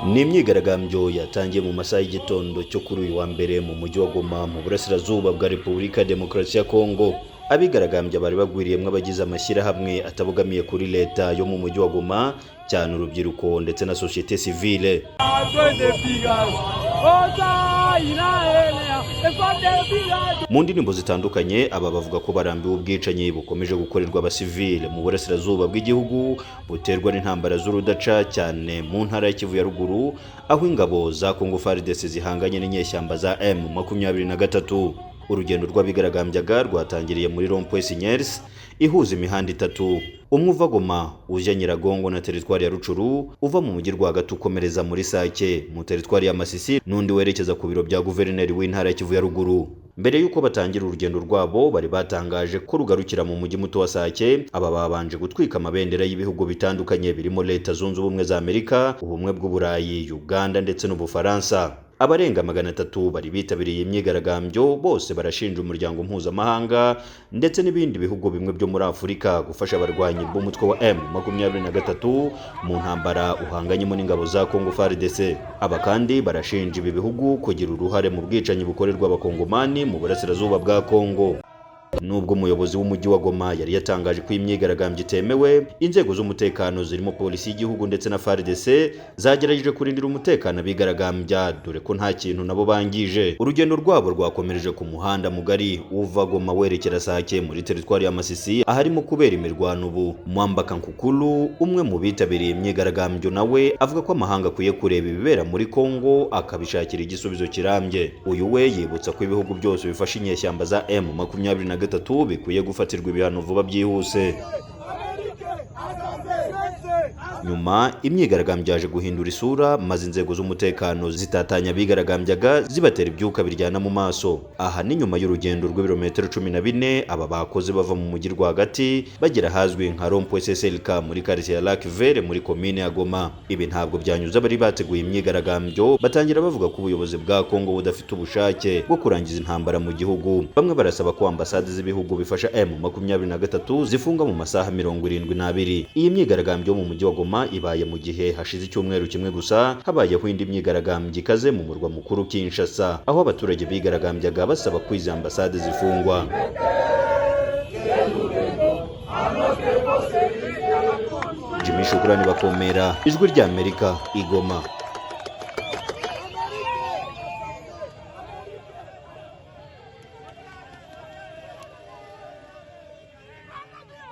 Ni imyigaragambyo yatangiye mu masaha y'igitondo cyo kuri uyu wa mbere mu mujyi wa Goma mu burasirazuba bwa Repubulika ya Demokarasi ya Kongo. Abigaragambya bari bagwiriyemwo abagize amashyirahamwe atabogamiye kuri leta yo mu mujyi wa Goma, cyane urubyiruko ndetse na societe civile. Mu ndirimbo zitandukanye aba bavuga ko barambiwe ubwicanyi bukomeje gukorerwa abasivile mu burasirazuba bw'igihugu buterwa n'intambara z'urudaca, cyane mu ntara ya Kivu ya ruguru, aho ingabo za Congo FARDC zihanganye n'inyeshyamba za M23. Urugendo rw'abigaragambyaga rwatangiriye muri Rond-Point Signers ihuza imihanda itatu, umwe uva Goma ujya Nyiragongo na teritwari ya Rucuru, uva mu mujyi rwagati ukomereza muri Sake mu teritwari ya Masisi, n'undi werekeza ku biro bya guverineri w'intara ya Kivu ya ruguru. Mbere y'uko batangira urugendo rwabo bari batangaje ko rugarukira mu mujyi muto wa Sake. Aba babanje gutwika amabendera y'ibihugu bitandukanye birimo Leta Zunze Ubumwe za Amerika, Ubumwe bw'Uburayi, Uganda ndetse n'Ubufaransa. Abarenga 300 bari bitabiriye imyigaragambyo, bose barashinja umuryango mpuzamahanga ndetse n'ibindi bihugu bimwe byo muri Afurika gufasha abarwanyi b'umutwe wa M23 mu ntambara uhanganyemo n'ingabo za Congo FARDC. Aba kandi barashinja ibi bihugu kugira uruhare mu bwicanyi bukorerwa abakongomani mu burasirazuba bwa Kongo. Nubwo umuyobozi w'umujyi wa Goma yari yatangaje ko imyigaragambyo itemewe, inzego z'umutekano zirimo polisi y'igihugu ndetse na FARDC zagerageje kurindira umutekano abigaragambya, dore ko nta kintu nabo bangije. Urugendo rwabo rwakomereje ku muhanda mugari uva Goma werekera Sake muri teritwari ya Masisi, aharimo kubera imirwano ubu. Mwambaka Nkukulu, umwe mu bitabiriye imyigaragambyo, nawe avuga ko amahanga akwiye kureba ibibera muri Kongo akabishakira igisubizo kirambye. Uyu we yibutsa ko ibihugu byose bifashe inyeshyamba za M23 bikwiye gufatirwa ibihano vuba byihuse. Nyuma imyigaragambyo yaje guhindura isura, maze inzego z'umutekano zitatanya abigaragambyaga zibatera ibyuka biryana mu maso. Aha ni nyuma y'urugendo rw'ibirometero 14 aba bakoze bava mu mujyi rwagati bagera hazwi nka Rond-Point SSLK muri quartier ya Lac Vert muri commune ya Goma. Ibi ntabwo byanyuze abari bateguye imyigaragambyo, batangira bavuga ko ubuyobozi bwa Kongo budafite ubushake bwo kurangiza intambara mu gihugu. Bamwe barasaba ko ambasade z'ibihugu bifasha M23 zifunga mu masaha 72. Iyi myigaragambyo mu mujyi wa Goma ibaye mu gihe hashize icyumweru kimwe gusa habayeho indi myigaragambyo ikaze mu murwa mukuru Kinshasa, aho abaturage bigaragambyaga basaba ko izi ambasade zifungwa. Jimmy Shukrani Bakomera, Ijwi ry'Amerika, Igoma.